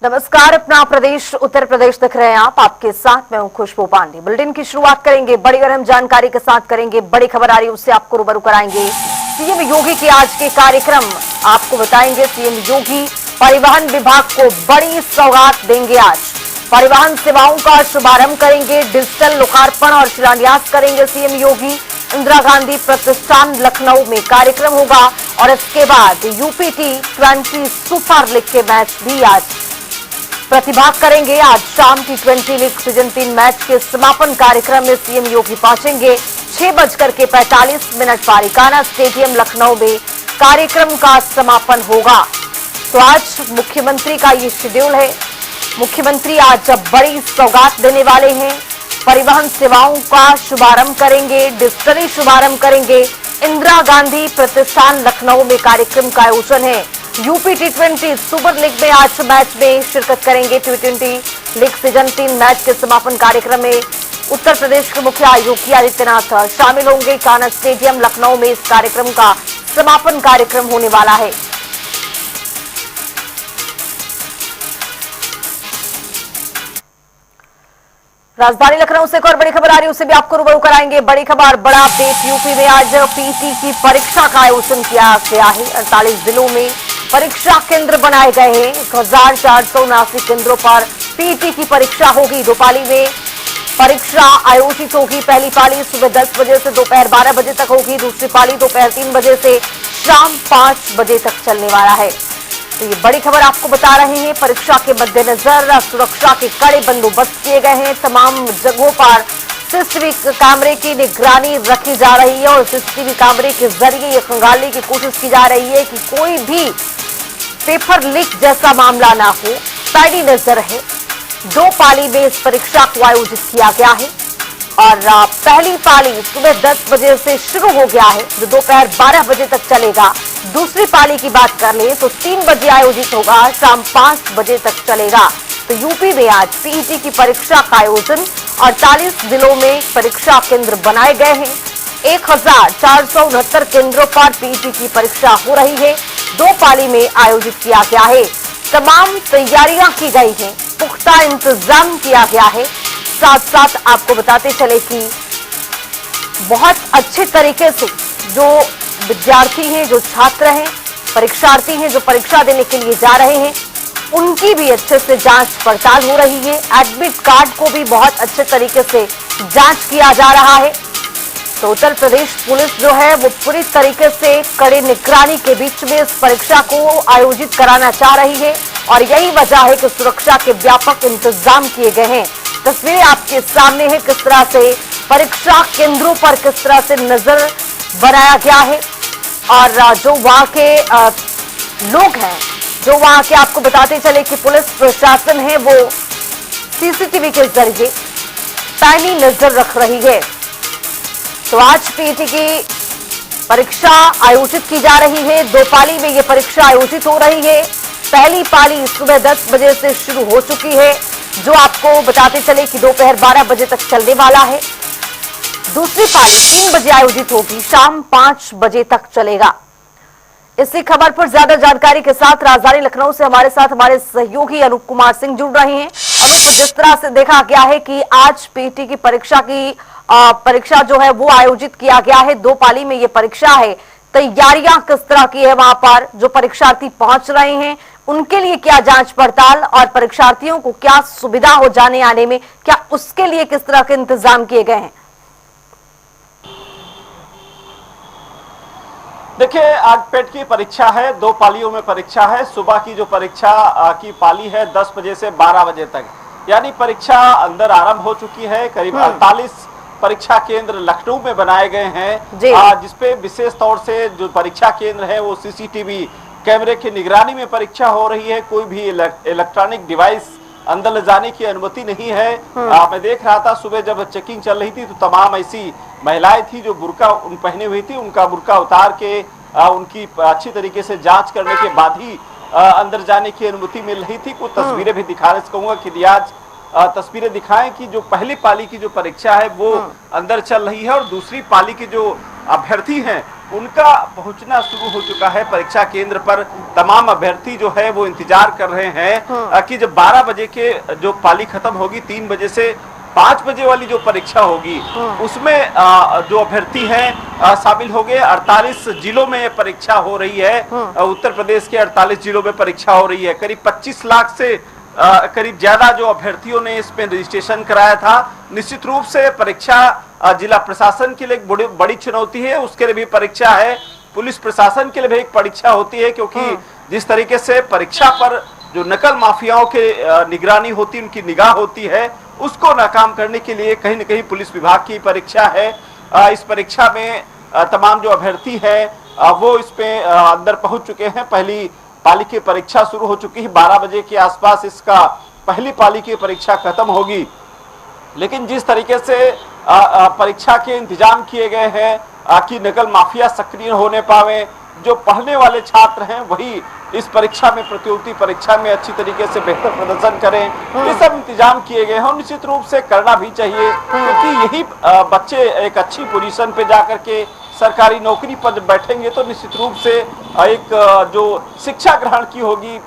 नमस्कार, अपना प्रदेश उत्तर प्रदेश दिख रहे हैं आप। आपके साथ मैं हूं खुशबू पांडे। बुलेटिन की शुरुआत करेंगे बड़ी अहम जानकारी के साथ, करेंगे बड़ी खबर आ रही है उससे आपको रूबरू कराएंगे। सीएम योगी के आज के कार्यक्रम आपको बताएंगे। सीएम योगी परिवहन विभाग को बड़ी सौगात देंगे। आज परिवहन सेवाओं का शुभारंभ करेंगे, डिजिटल लोकार्पण और शिलान्यास करेंगे सीएम योगी। इंदिरा गांधी प्रतिष्ठान लखनऊ में कार्यक्रम होगा और इसके बाद यूपी T20 सुपर लीग के मैच भी आज प्रतिभाग करेंगे। आज शाम T20 लीग सीजन 3 मैच के समापन कार्यक्रम में सीएम योगी पहुंचेंगे। 6:45 पर इकाना स्टेडियम लखनऊ में कार्यक्रम का समापन होगा। तो आज मुख्यमंत्री का ये शेड्यूल है। मुख्यमंत्री आज बड़ी सौगात देने वाले हैं। परिवहन सेवाओं का शुभारंभ करेंगे, डिजिटली शुभारंभ करेंगे। इंदिरा गांधी प्रतिष्ठान लखनऊ में कार्यक्रम का आयोजन है। यूपी T20 सुपर लीग में आज मैच में शिरकत करेंगे। T20 लीग सीजन 3 मैच के समापन कार्यक्रम में उत्तर प्रदेश के मुख्यमंत्री योगी आदित्यनाथ शामिल होंगे। इकाना स्टेडियम लखनऊ में इस कार्यक्रम का समापन कार्यक्रम होने वाला है। राजधानी लखनऊ से एक और बड़ी खबर आ रही है, उससे भी आपको रूबरू कराएंगे। बड़ी खबर, बड़ा अपडेट। यूपी में आज पीटी की परीक्षा का आयोजन किया गया है। 48 जिलों में परीक्षा केंद्र बनाए गए हैं। 1479 केंद्रों पर पीटी की परीक्षा होगी। 2 पाली में परीक्षा आयोजित होगी। पहली पाली सुबह 10 बजे से दोपहर 12 बजे तक होगी। दूसरी पाली दोपहर 3 बजे से शाम 5 बजे तक चलने वाला है। तो ये बड़ी खबर आपको बता रहे हैं। परीक्षा के मद्देनजर सुरक्षा के कड़े बंदोबस्त किए गए हैं। तमाम जगहों पर सीसीटीवी कैमरे की निगरानी रखी जा रही है और सीसीटीवी कैमरे के जरिए ये खंगालने की कोशिश की जा रही है कि कोई भी पेपर लीक जैसा मामला ना हो। पैनी नजर है। 2 पाली में इस परीक्षा को आयोजित किया गया है और पहली पाली सुबह 10 बजे से शुरू हो गया है, जो दोपहर 12 बजे तक चलेगा। दूसरी पाली की बात कर ले तो 3 बजे आयोजित होगा, शाम 5 बजे तक चलेगा। तो यूपी में आज पीईटी की परीक्षा का आयोजन 48 जिलों में परीक्षा केंद्र बनाए गए हैं। 1469 केंद्रों पर पीईटी की परीक्षा हो रही है। 2 पाली में आयोजित किया गया है। तमाम तैयारियां की गई हैं, पुख्ता इंतजाम किया गया है। साथ साथ आपको बताते चले कि बहुत अच्छे तरीके से जो विद्यार्थी हैं, जो छात्र हैं, परीक्षार्थी हैं, जो परीक्षा देने के लिए जा रहे हैं, उनकी भी अच्छे से जांच पड़ताल हो रही है। एडमिट कार्ड को भी बहुत अच्छे तरीके से जांच किया जा रहा है। तो उत्तर प्रदेश पुलिस जो है वो पूरी तरीके से कड़ी निगरानी के बीच में इस परीक्षा को आयोजित कराना चाह रही है और यही वजह है कि सुरक्षा के व्यापक इंतजाम किए गए हैं। तस्वीरें आपके सामने है, किस तरह से परीक्षा केंद्रों पर किस तरह से नजर बनाया गया है और जो वहां के लोग हैं, जो वहां के आपको बताते चले कि पुलिस प्रशासन है वो सीसीटीवी के जरिए पैनी नजर रख रही है। तो आज पीईटी की परीक्षा आयोजित की जा रही है। 2 पाली में ये परीक्षा आयोजित हो रही है। पहली पाली सुबह 10 बजे से शुरू हो चुकी है, जो आपको बताते चले कि दोपहर 12 बजे तक चलने वाला है। दूसरी पाली 3 बजे आयोजित होगी, शाम 5 बजे तक चलेगा। इसी खबर पर ज्यादा जानकारी के साथ राजधानी लखनऊ से हमारे साथ हमारे सहयोगी अनूप कुमार सिंह जुड़ रहे हैं। अनूप, जिस तरह से देखा गया है कि आज पीटी की परीक्षा जो है वो आयोजित किया गया है। 2 पाली में ये परीक्षा है। तैयारियां किस तरह की है वहां पर? जो परीक्षार्थी पहुंच रहे हैं उनके लिए क्या जांच पड़ताल और परीक्षार्थियों को क्या सुविधा हो जाने आने में, क्या उसके लिए किस तरह के इंतजाम किए गए हैं? देखिए, आज पेट की परीक्षा है। 2 पालियों में परीक्षा है। सुबह की जो परीक्षा की पाली है 10 बजे से 12 बजे तक, यानी परीक्षा अंदर आरंभ हो चुकी है। करीब 48 परीक्षा केंद्र लखनऊ में बनाए गए हैं, जिसपे विशेष तौर से जो परीक्षा केंद्र है वो सीसीटीवी कैमरे की निगरानी में परीक्षा हो रही है। कोई भी इलेक्ट्रॉनिक डिवाइस अंदर ले जाने की अनुमति नहीं है। मैं देख रहा था सुबह जब चेकिंग चल रही थी तो तमाम ऐसी महिलाएं थी जो बुर्का पहने हुई थी, उनका बुर्का उतार के उनकी अच्छी तरीके से जांच करने के बाद ही अंदर जाने की अनुमति मिल रही थी। कुछ तस्वीरें भी दिखाने कहूंगा कि रियाज तस्वीरें दिखाएं कि जो पहली पाली की जो परीक्षा है वो अंदर चल रही है और दूसरी पाली की जो अभ्यर्थी हैं उनका पहुंचना शुरू हो चुका है परीक्षा केंद्र पर। तमाम अभ्यर्थी जो है वो इंतजार कर रहे हैं कि जब 12 बजे के जो पाली खत्म होगी, 3 बजे से 5 बजे वाली जो परीक्षा होगी उसमें जो अभ्यर्थी हैं शामिल हो गए। 48 जिलों में ये परीक्षा हो रही है। उत्तर प्रदेश के 48 जिलों में परीक्षा हो रही है। करीब 25 लाख से करीब ज्यादा जो अभ्यर्थियों ने इसमें रजिस्ट्रेशन कराया था। निश्चित रूप से परीक्षा जिला प्रशासन के लिए एक बड़ी चुनौती है, उसके लिए भी परीक्षा है। पुलिस प्रशासन के लिए भी एक परीक्षा होती है, क्योंकि जिस तरीके से परीक्षा पर जो नकल माफियाओं के निगरानी होती, उनकी निगाह होती है, उसको नाकाम करने के लिए कहीं न कहीं पुलिस विभाग की परीक्षा है। इस परीक्षा में तमाम जो अभ्यर्थी है वो इसमें अंदर पहुंच चुके हैं। पहली पाली की परीक्षा शुरू हो चुकी है। 12 बजे के आसपास इसका पहली पाली की परीक्षा खत्म होगी। लेकिन जिस तरीके से परीक्षा के इंतजाम किए गए हैं कि नकल माफिया सक्रिय होने पावे, जो पढ़ने वाले छात्र हैं वही इस परीक्षा में, प्रतियोगिता परीक्षा में अच्छी तरीके से बेहतर प्रदर्शन करें, ये सब इंतजाम किए गए हैं। और निश्चित रूप से करना भी चाहिए, क्योंकि यही बच्चे एक अच्छी पोजीशन पे जाकर के सरकारी नौकरी पर जब बैठेंगे तो निश्चित रूप से एक जो शिक्षा ग्रहण की होगी,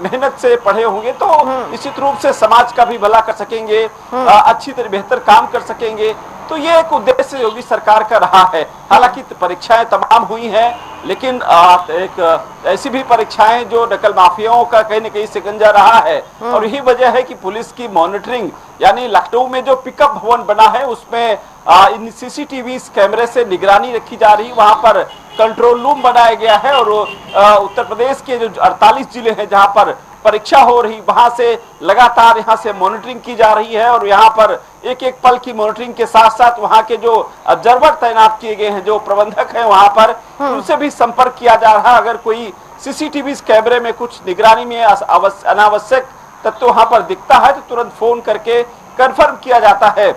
मेहनत से पढ़े होंगे तो निश्चित रूप से समाज का भी भला कर सकेंगे, अच्छी तरह बेहतर काम कर सकेंगे। तो ये एक उद्देश्य योगी सरकार का रहा है। हालांकि परीक्षाएं तमाम हुई हैं, लेकिन एक ऐसी भी परीक्षाएं जो नकल माफियाओं का कहीं न कहीं शिकंजा रहा है। और यही वजह है कि पुलिस की मॉनिटरिंग, यानी लखनऊ में जो पिकअप भवन बना है उसमें इन सीसीटीवी कैमरे से निगरानी रखी जा रही। वहां पर कंट्रोल रूम बनाया गया है और उत्तर प्रदेश के जो 48 जिले हैं जहां पर परीक्षा हो रही, वहां से लगातार यहां से मॉनिटरिंग की जा रही है। और यहां पर एक एक पल की मॉनिटरिंग के साथ साथ वहां के जो ऑब्जर्वर तैनात किए गए हैं, जो प्रबंधक हैं वहां पर, उनसे भी संपर्क किया जा रहा है। अगर कोई सीसीटीवी कैमरे में कुछ निगरानी में अनावश्यक तत्व वहां पर दिखता है तो तुरंत फोन करके कंफर्म किया जाता है।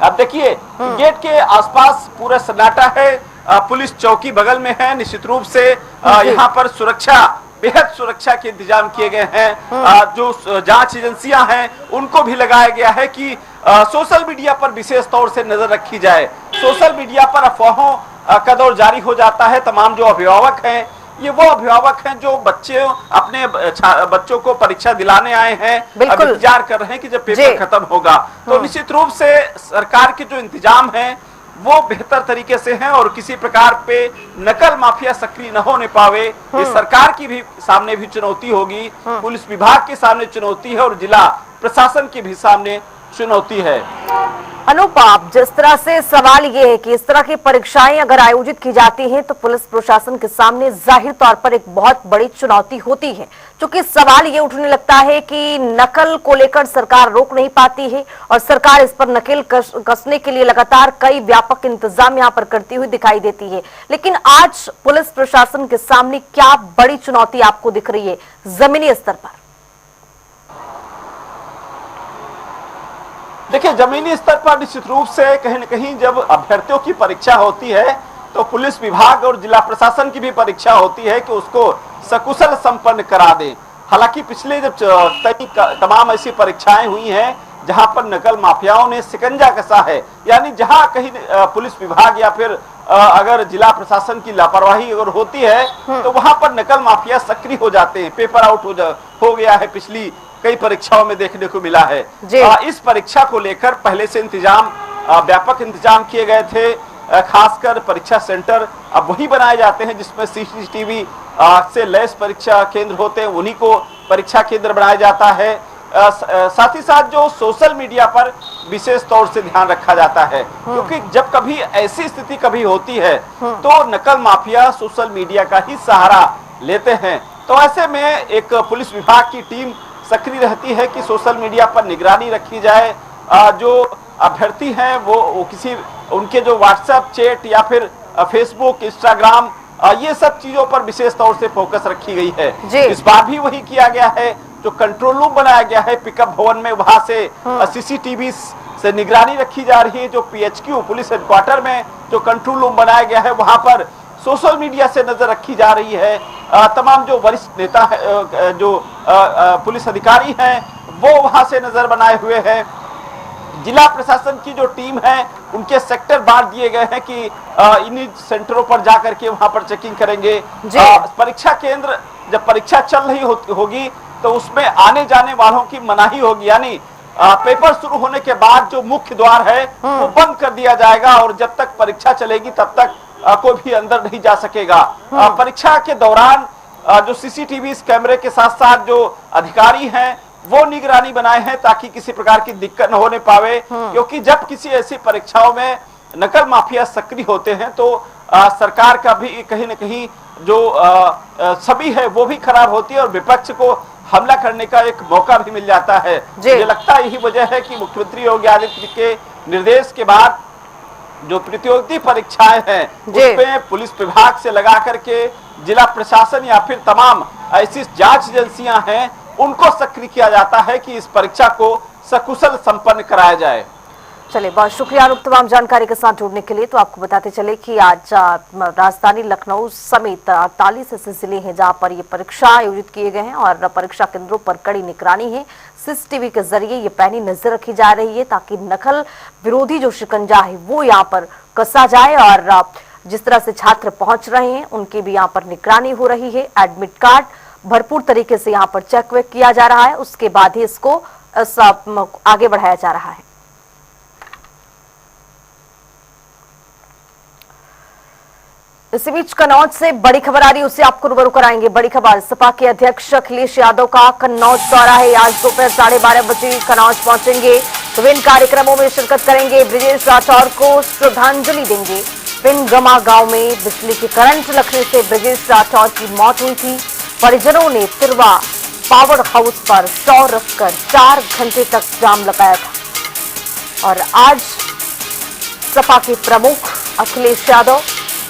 अब देखिए गेट के आसपास पूरा सन्नाटा है, पुलिस चौकी बगल में है। निश्चित रूप से यहाँ पर सुरक्षा, बेहद सुरक्षा के इंतजाम किए गए हैं। जो जांच एजेंसियां हैं उनको भी लगाया गया है कि सोशल मीडिया पर विशेष तौर से नजर रखी जाए। सोशल मीडिया पर अफवाहों का दौर जारी हो जाता है। तमाम जो अभिभावक हैं, ये वो अभिभावक हैं जो अपने बच्चों को परीक्षा दिलाने आए हैं, अब इंतजार कर रहे हैं कि जब पेपर खत्म होगा। तो निश्चित रूप से सरकार के जो इंतजाम हैं वो बेहतर तरीके से हैं और किसी प्रकार पे नकल माफिया सक्रिय न होने पावे, ये सरकार की भी सामने भी चुनौती होगी, पुलिस विभाग के सामने चुनौती है और जिला प्रशासन के भी सामने चुनौती है। अनूप, आप जिस तरह से सवाल ये है कि इस तरह की परीक्षाएं अगर आयोजित की जाती हैं तो पुलिस प्रशासन के सामने जाहिर तौर पर एक बहुत बड़ी चुनौती होती है, क्योंकि सवाल ये उठने लगता है कि नकल को लेकर सरकार रोक नहीं पाती है और सरकार इस पर नकेल कसने के लिए लगातार कई व्यापक इंतजाम यहाँ पर करती हुई दिखाई देती है। लेकिन आज पुलिस प्रशासन के सामने क्या बड़ी चुनौती आपको दिख रही है जमीनी स्तर पर? देखिए, जमीनी स्तर पर निश्चित रूप से कहीं न कहीं जब अभ्यर्थियों की परीक्षा होती है तो पुलिस विभाग और जिला प्रशासन की भी परीक्षा होती है कि उसको सकुशल संपन्न करा दें। हालांकि पिछले जब तमाम ऐसी परीक्षाएं हुई हैं जहां पर नकल माफियाओं ने शिकंजा कसा है, यानी जहां कहीं पुलिस विभाग या फिर अगर जिला प्रशासन की लापरवाही अगर होती है तो वहां पर नकल माफिया सक्रिय हो जाते हैं। पेपर आउट हो गया है, पिछली कई परीक्षाओं में देखने को मिला है। इस परीक्षा को लेकर पहले से व्यापक इंतजाम किए गए थे। खासकर परीक्षा सेंटर अब वही बनाए जाते हैं जिसमें सीसीटीवी से लैस परीक्षा केंद्र होते हैं, उन्हीं को परीक्षा केंद्र बनाया जाता है। साथ ही साथ जो सोशल मीडिया पर विशेष तौर से ध्यान रखा जाता है, क्योंकि जब कभी ऐसी स्थिति कभी होती है तो नकल माफिया सोशल मीडिया का ही सहारा लेते हैं। तो ऐसे में एक पुलिस विभाग की टीम सक्रिय रहती है कि सोशल मीडिया पर निगरानी रखी जाए। जो अभ्यर्थी हैं वो किसी उनके जो व्हाट्सएप चैट या फिर फेसबुक, इंस्टाग्राम, ये सब चीजों पर विशेष तौर से फोकस रखी गई है। इस बार भी वही किया गया है। जो कंट्रोल रूम बनाया गया है पिकअप भवन में, वहां से सीसीटीवी से निगरानी रखी जा रही है। जो पीएचक्यू पुलिस हेडक्वार्टर में जो कंट्रोल रूम बनाया गया है वहां पर सोशल मीडिया से नजर रखी जा रही है। तमाम जो वरिष्ठ नेता है, जो पुलिस अधिकारी हैं वो वहां से नजर बनाए हुए हैं। जिला प्रशासन की जो टीम है उनके सेक्टर बांट दिए गए हैं कि इन्हीं सेंटरों पर जाकर के वहां पर चेकिंग करेंगे। परीक्षा केंद्र जब परीक्षा चल रही होगी तो उसमें आने जाने वालों की मनाही होगी, यानी पेपर शुरू होने के बाद जो मुख्य द्वार है वो बंद कर दिया जाएगा और जब तक परीक्षा चलेगी तब तक कोई भी अंदर नहीं जा सकेगा। परीक्षा के दौरान जो सीसीटीवी कैमरे के साथ साथ जो अधिकारी हैं वो निगरानी बनाए हैं ताकि किसी प्रकार की दिक्कत न होने पावे, क्योंकि जब किसी ऐसी परीक्षाओं में नकल माफिया सक्रिय होते हैं तो सरकार का भी कहीं न कहीं जो छवि है वो भी खराब होती है और विपक्ष को हमला करने का एक मौका भी मिल जाता है। मुझे लगता है यही वजह है कि मुख्यमंत्री योगी आदित्यनाथ के निर्देश के बाद जो प्रतियोगिता परीक्षाएं हैं उसमें पुलिस विभाग से लगा करके जिला प्रशासन या फिर तमाम ऐसी जांच एजेंसियां हैं उनको सक्रिय किया जाता है कि इस परीक्षा को सकुशल संपन्न कराया जाए। चलिए, बहुत शुक्रिया अनुप तमाम जानकारी के साथ जुड़ने के लिए। तो आपको बताते चले कि आज राजधानी लखनऊ समेत 48 ऐसे जिले हैं जहां पर ये परीक्षा आयोजित किए गए हैं और परीक्षा केंद्रों पर कड़ी निगरानी है। सीसीटीवी के जरिए ये पैनी नजर रखी जा रही है ताकि नकल विरोधी जो शिकंजा है वो यहाँ पर कसा जाए और जिस तरह से छात्र पहुंच रहे हैं उनकी भी यहाँ पर निगरानी हो रही है। एडमिट कार्ड भरपूर तरीके से यहाँ पर चेक वेक किया जा रहा है, उसके बाद ही इसको आगे बढ़ाया जा रहा है। इसी बीच कन्नौज से बड़ी खबर आ रही है, उससे आपको रूबरू कराएंगे। बड़ी खबर, सपा के अध्यक्ष अखिलेश यादव का कन्नौज दौरा है। आज दोपहर 12:30 बजे कन्नौज पहुंचेंगे, विभिन्न कार्यक्रमों में शिरकत करेंगे, ब्रजेश राठौर को श्रद्धांजलि देंगे। पिनगमा गांव में बिजली के करंट लगने से ब्रजेश राठौर की मौत हुई थी। परिजनों ने तिरवा पावर हाउस पर शव रखकर 4 घंटे तक जाम लगाया था और आज सपा के प्रमुख अखिलेश यादव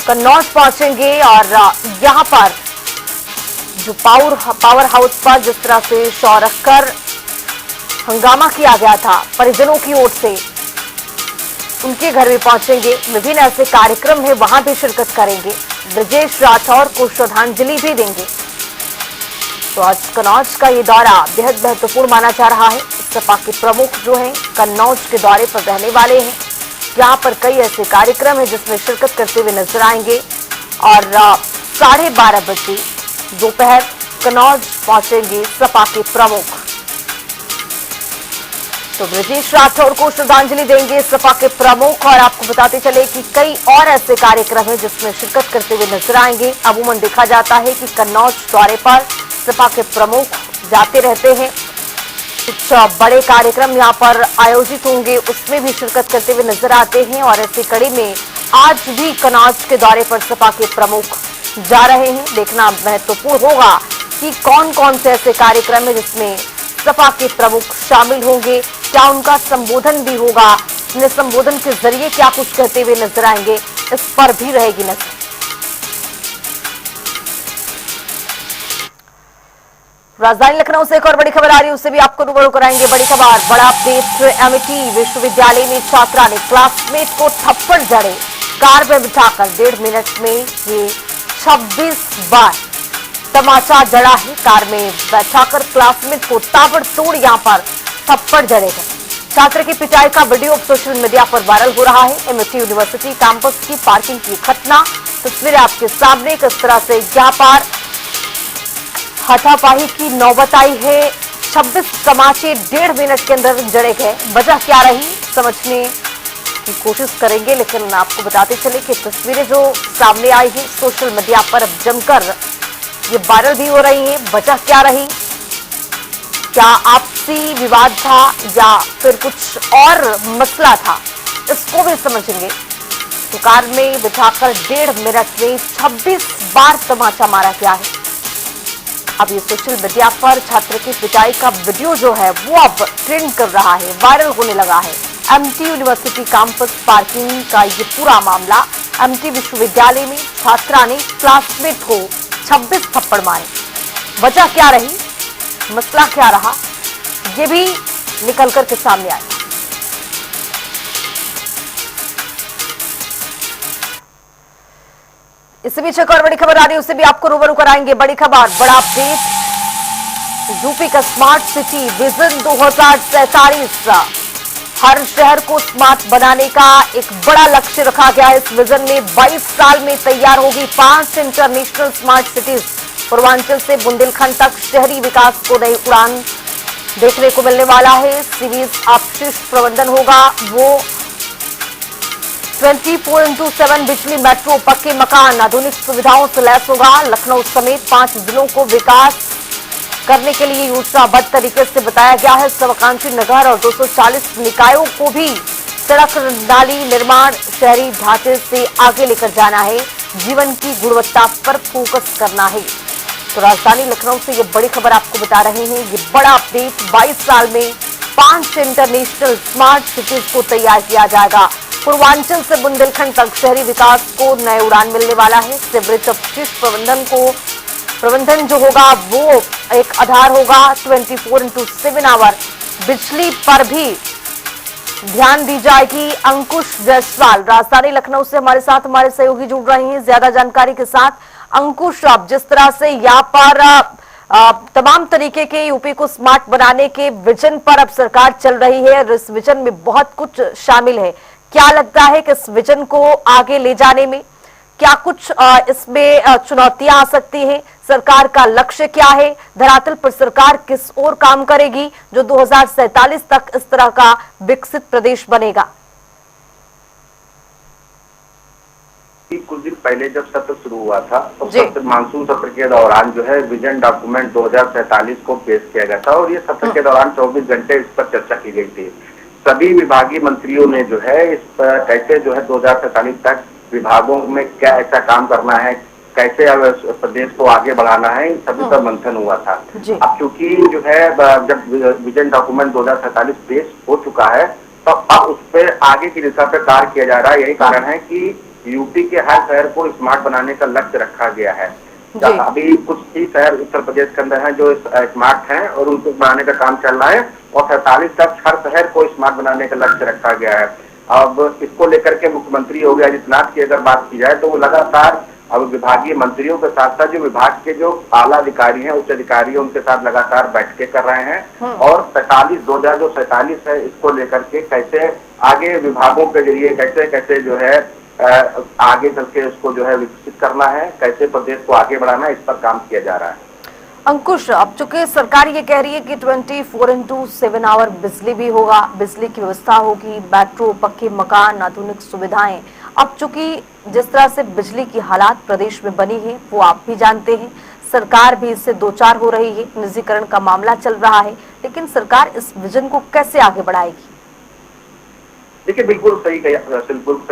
कन्नौज पहुंचेंगे और यहां पर जो पावर हाउस पर जिस तरह से शव रखकर हंगामा किया गया था परिजनों की ओर से, उनके घर भी पहुंचेंगे, विभिन्न ऐसे कार्यक्रम है वहां भी शिरकत करेंगे, ब्रजेश राठौर को श्रद्धांजलि भी देंगे। तो आज कन्नौज का ये दौरा बेहद महत्वपूर्ण माना जा रहा है। सपा के प्रमुख जो हैं कन्नौज के दौरे पर रहने वाले हैं। यहाँ पर कई ऐसे कार्यक्रम है जिसमें शिरकत करते हुए नजर आएंगे और 12:30 बजे दोपहर कन्नौज पहुंचेंगे सपा के प्रमुख। तो ब्रजेश राठौर को श्रद्धांजलि देंगे सपा के प्रमुख और आपको बताते चले कि कई और ऐसे कार्यक्रम है जिसमें शिरकत करते हुए नजर आएंगे। अमूमन देखा जाता है कि कन्नौज दौरे पर सपा के प्रमुख जाते रहते हैं, कुछ बड़े कार्यक्रम यहाँ पर आयोजित होंगे उसमें भी शिरकत करते हुए नजर आते हैं और ऐसी कड़ी में आज भी कन्नौज के दौरे पर सपा के प्रमुख जा रहे हैं। देखना महत्वपूर्ण होगा कि कौन कौन से ऐसे कार्यक्रम है जिसमें सपा के प्रमुख शामिल होंगे, क्या उनका संबोधन भी होगा, अपने संबोधन के जरिए क्या कुछ कहते हुए नजर आएंगे, इस पर भी रहेगी नजर। राजधानी लखनऊ से एक और बड़ी खबर आ रही है, उससे भी आपको रूबरू कराएंगे। बड़ी खबर, बड़ा अपडेट, एमआईटी विश्वविद्यालय में छात्रा ने क्लासमेट को थप्पड़ जड़े, कार में बिठाकर 1.5 मिनट में ये 26 बार तमाचा जड़ा है। कार में बैठाकर क्लासमेट को ताबड़तोड़ यहाँ पर थप्पड़ जड़े गए। छात्र की पिटाई का वीडियो सोशल मीडिया पर वायरल हो रहा है। एमआईटी यूनिवर्सिटी कैंपस की पार्किंग की घटना, तस्वीरें आपके सामने। किस तरह से यहाँ पर हाथापाई की नौबत आई है, 26 तमाचे 1.5 मिनट के अंदर जड़े गए। वजह क्या रही समझने की कोशिश करेंगे, लेकिन आपको बताते चले कि तस्वीरें जो सामने आई है सोशल मीडिया पर अब जमकर ये वायरल भी हो रही है। वजह क्या रही, क्या आपसी विवाद था या फिर कुछ और मसला था, इसको भी समझेंगे। तो कार में बिठाकर 1.5 मिनट में 26 बार तमाचा मारा गया है। अब ये सोशल मीडिया पर छात्र की पिटाई का वीडियो जो है वो अब ट्रेंड कर रहा है, वायरल होने लगा है। एमआईटी यूनिवर्सिटी कैंपस पार्किंग का ये पूरा मामला, एमआईटी विश्वविद्यालय में छात्रा ने क्लासमेट को 26 थप्पड़ मारे। वजह क्या रही, मसला क्या रहा, ये भी निकल कर के सामने आया। इसी बीच एक और बड़ी खबर आ रही है, उससे भी आपको रूबरू कराएंगे। बड़ी खबर, बड़ा अपडेट, यूपी का स्मार्ट सिटी विजन 2047 हर शहर को स्मार्ट बनाने का एक बड़ा लक्ष्य रखा गया है। इस विजन में 22 साल में तैयार होगी 5 इंटरनेशनल स्मार्ट सिटीज। पूर्वांचल से बुंदेलखंड तक शहरी विकास को नई उड़ान देखने को मिलने वाला है। सीरीज अपशिष्ट प्रबंधन होगा, वो 24/7 बिजली, मेट्रो, पक्के मकान, आधुनिक सुविधाओं से लैस होगा। लखनऊ समेत 5 जिलों को विकास करने के लिए योजनाबद्ध तरीके से बताया गया है। महत्वाकांक्षी नगर और 240 निकायों को भी सड़क, नाली निर्माण, शहरी ढांचे से आगे लेकर जाना है। जीवन की गुणवत्ता पर फोकस करना है। तो राजधानी लखनऊ से ये बड़ी खबर आपको बता रहे हैं। ये बड़ा अपडेट, 22 साल में 5 इंटरनेशनल स्मार्ट सिटीज को तैयार किया जाएगा। पूर्वांचल से बुंदेलखंड तक शहरी विकास को नए उड़ान मिलने वाला है। सीवरेज अपशिष्ट प्रबंधन जो होगा वो एक आधार होगा। 24/7 आवर बिजली पर भी ध्यान दी जाएगी। अंकुश जायसवाल राजधानी लखनऊ से हमारे साथ हमारे सहयोगी जुड़ रहे हैं ज्यादा जानकारी के साथ। अंकुश, आप जिस तरह से यहाँ पर तमाम तरीके के यूपी को स्मार्ट बनाने के विजन पर अब सरकार चल रही है और इस विजन में बहुत कुछ शामिल है। क्या लगता है कि इस विजन को आगे ले जाने में क्या कुछ इसमें चुनौतियां आ सकती हैं? सरकार का लक्ष्य क्या है? धरातल पर सरकार किस ओर काम करेगी जो 2047 तक इस तरह का विकसित प्रदेश बनेगा? कुछ दिन पहले जब सत्र शुरू हुआ था तो सत्र मानसून सत्र के दौरान जो है विजन डॉक्यूमेंट 2047 को पेश किया गया था और ये सत्र के दौरान 24 घंटे इस पर चर्चा की गई थी। सभी विभागीय मंत्रियों ने जो है इस पर कैसे जो है 2047 तक विभागों में क्या ऐसा काम करना है, कैसे प्रदेश को आगे बढ़ाना है, सभी पर मंथन हुआ था। अब चूंकि जो है जब विजन डॉक्यूमेंट 2047 पेश हो चुका है तो अब उस पर आगे की दिशा पे कार्य किया जा रहा है। यही कारण है कि यूपी के हर शहर को स्मार्ट बनाने का लक्ष्य रखा गया है। अभी कुछ ही शहर उत्तर प्रदेश के अंदर हैं जो स्मार्ट हैं और उनको बनाने का काम चल रहा है और 47 तक हर शहर को स्मार्ट बनाने का लक्ष्य रखा गया है। अब इसको लेकर के मुख्यमंत्री योगी आदित्यनाथ की अगर बात की जाए तो वो लगातार अब विभागीय मंत्रियों के साथ साथ जो विभाग के जो आला अधिकारी हैं, उच्च अधिकारी हैं, उनके साथ लगातार बैठकें कर रहे हैं और 2047 है इसको लेकर के कैसे आगे विभागों के जरिए कैसे कैसे जो है आगे चल के उसको जो है विकसित करना है, कैसे प्रदेश को आगे बढ़ाना है, इस पर काम किया जा रहा है। अंकुश, अब चूंकि सरकार ये कह रही है कि 24/7 आवर बिजली भी होगा, बिजली की व्यवस्था होगी, मेट्रो, पक्के मकान, आधुनिक सुविधाएं। अब चूंकि जिस तरह से बिजली की हालात प्रदेश में बनी है वो आप भी जानते हैं, सरकार भी इससे दो चार हो रही है, निजीकरण का मामला चल रहा है, लेकिन सरकार इस विजन को कैसे आगे बढ़ाएगी? देखिए बिल्कुल सही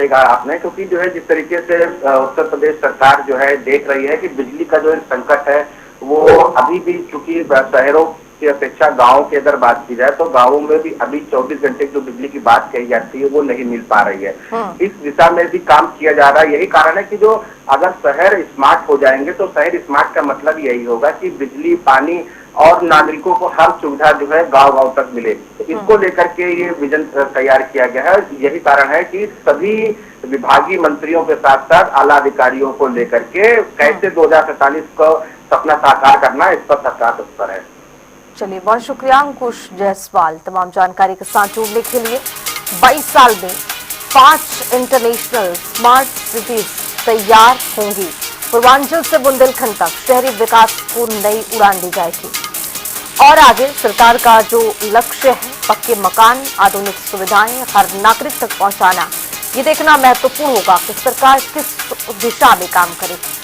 कहा आपने, क्योंकि जो है जिस तरीके से उत्तर प्रदेश सरकार जो है देख रही है कि बिजली का जो संकट है वो अभी भी, चूंकि शहरों की अपेक्षा गाँव की अगर बात की जाए तो गाँवों में भी अभी 24 घंटे जो बिजली की बात कही जाती है वो नहीं मिल पा रही है। इस दिशा में भी काम किया जा रहा है। यही कारण है कि जो अगर शहर स्मार्ट हो जाएंगे तो शहर स्मार्ट का मतलब यही होगा कि बिजली, पानी और नागरिकों को हर सुविधा जो है गांव-गांव तक मिले। तो इसको लेकर के ये विजन तैयार किया गया है। यही कारण है कि सभी विभागीय मंत्रियों के साथ साथ आला अधिकारियों को लेकर के कैसे 2047 को सपना साकार करना है, इस पर सरकार तत्पर है। चलिए, बहुत शुक्रिया अंकुश जायसवाल तमाम जानकारी के साथ जुड़ने के लिए। 22 साल में 5 इंटरनेशनल स्मार्ट सिटीज तैयार होंगी। पूर्वांचल से बुंदेलखंड तक शहरी विकास को नई उड़ान दी जाएगी और आगे सरकार का जो लक्ष्य है पक्के मकान, आधुनिक सुविधाएं हर नागरिक तक पहुंचाना, ये देखना महत्वपूर्ण होगा कि सरकार किस दिशा में काम करेगी।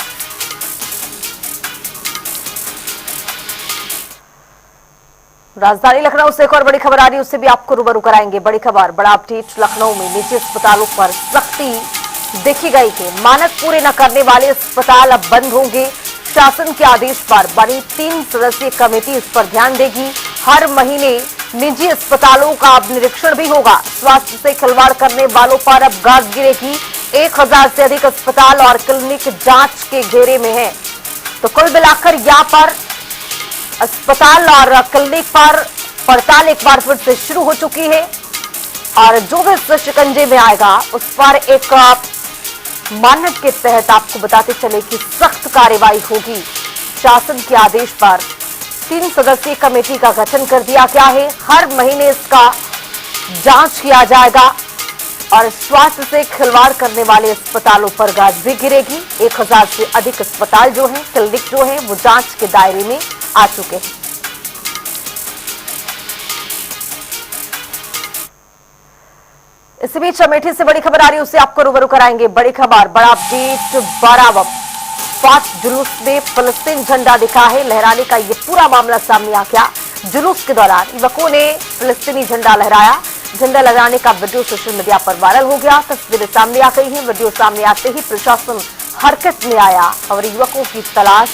राजधानी लखनऊ से एक और बड़ी खबर आ रही है, उससे भी आपको रूबरू कराएंगे। बड़ी खबर, बड़ा अपडेट। लखनऊ में निजी अस्पतालों पर सख्ती देखी गई है। मानक पूरे न करने वाले अस्पताल अब बंद होंगे। शासन के आदेश पर बनी 3 सदस्यीय कमेटी इस पर ध्यान देगी। हर महीने निजी अस्पतालों का अब निरीक्षण भी होगा। स्वास्थ्य से खिलवाड़ करने वालों पर अब गाज गिरेगी। 1000 से अधिक अस्पताल और क्लिनिक जांच के घेरे में है। तो कुल मिलाकर यहाँ पर अस्पताल और क्लिनिक पर पड़ताल एक बार फिर से शुरू हो चुकी है और जो भी इस शिकंजे में आएगा उस पर एक मानक के तहत आपको बताते चले कि सख्त कार्रवाई होगी। शासन के आदेश पर 3 सदस्यीय कमेटी का गठन कर दिया गया है। हर महीने इसका जांच किया जाएगा और स्वास्थ्य से खिलवाड़ करने वाले अस्पतालों पर गाज भी गिरेगी। 1000 से अधिक अस्पताल जो हैं, क्लिनिक जो हैं, वो जांच के दायरे में आ चुके हैं। इसी बीच अमेठी से बड़ी खबर आ रही है, उससे आपको रूबरू कराएंगे। बड़ी खबर, बड़ा अपडेट। 12 जुलूस में फिलिस्तीन झंडा दिखा है, लहराने का ये पूरा मामला सामने आ गया। जुलूस के दौरान युवकों ने फिलिस्तीनी झंडा लहराया। झंडा लहराने का वीडियो सोशल मीडिया पर वायरल हो गया। तस्वीरें सामने आ गई हैं। वीडियो सामने आते ही प्रशासन हरकत में आया और युवकों की तलाश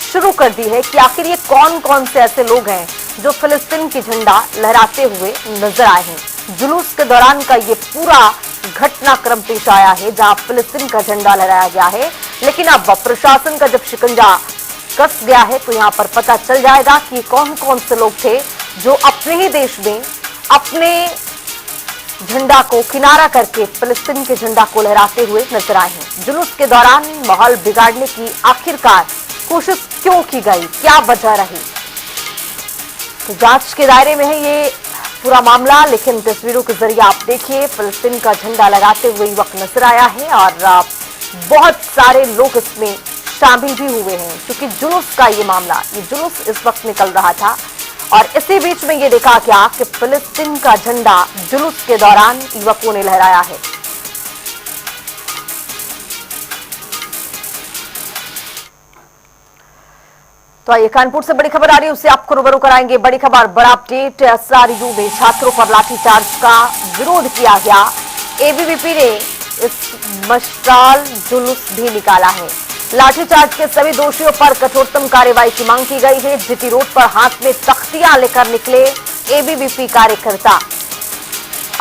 शुरू कर दी है कि आखिर ये कौन कौन से ऐसे लोग हैं जो फिलिस्तीन की झंडा लहराते हुए नजर आए हैं। जुलूस के दौरान का ये पूरा घटनाक्रम पेश आया है, जहां फिलिस्तीन का झंडा लहराया गया है। लेकिन अब प्रशासन का जब शिकंजा कस गया है तो यहां पर पता चल जाएगा कि कौन कौन से लोग थे जो अपने ही देश में अपने झंडा को किनारा करके फिलिस्तीन के झंडा को लहराते हुए नजर आए हैं। जुलूस के दौरान माहौल बिगाड़ने की आखिरकार कोशिश क्यों की गई, क्या वजह रही, तो जांच के दायरे में है ये पूरा मामला। लेकिन तस्वीरों के जरिए आप देखिए, फिलिस्तीन का झंडा लगाते हुए युवक नजर आया है और बहुत सारे लोग इसमें शामिल भी हुए हैं। क्योंकि जुलूस का ये मामला, ये जुलूस इस वक्त निकल रहा था और इसी बीच में ये देखा गया कि फिलिस्तीन का झंडा जुलूस के दौरान युवकों ने लहराया है। तो आइए कानपुर से बड़ी खबर आ रही है, उससे आपको रूबरू कराएंगे। बड़ी खबर, बड़ा अपडेट। एसआरयू में छात्रों पर लाठीचार्ज का विरोध किया गया। एबीवीपी ने इस मशाल जुलूस भी निकाला है। लाठीचार्ज के सभी दोषियों पर कठोरतम कार्रवाई की मांग की गई है। जीटी रोड पर हाथ में तख्तियां लेकर निकले एबीवीपी कार्यकर्ता।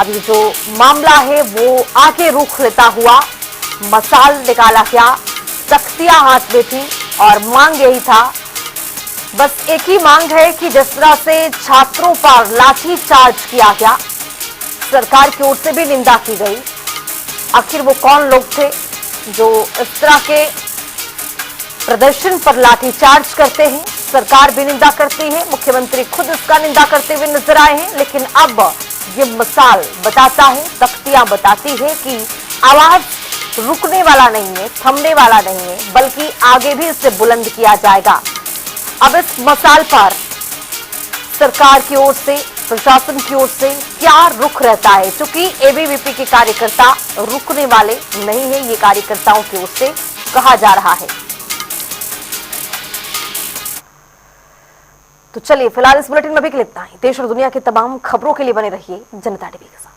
अब ये जो मामला है वो आगे रुख लेता हुआ मशाल निकाला गया, तख्तियां हाथ में थी और मांग यही था, बस एक ही मांग है कि जिस तरह से छात्रों पर लाठीचार्ज किया गया, सरकार की ओर से भी निंदा की गई। आखिर वो कौन लोग थे जो इस तरह के प्रदर्शन पर लाठीचार्ज करते हैं? सरकार भी निंदा करती है, मुख्यमंत्री खुद इसका निंदा करते हुए नजर आए हैं। लेकिन अब ये मिसाल बताता है, तख्तियां बताती है कि आवाज रुकने वाला नहीं है, थमने वाला नहीं है, बल्कि आगे भी इसे बुलंद किया जाएगा। अब इस मसाल पर सरकार की ओर से, प्रशासन की ओर से क्या रुख रहता है? क्योंकि एबीवीपी के कार्यकर्ता रुकने वाले नहीं है, ये कार्यकर्ताओं की ओर से कहा जा रहा है। तो चलिए फिलहाल इस बुलेटिन में भी इतना ही। देश और दुनिया की तमाम खबरों के लिए बने रहिए जनता टीवी के साथ।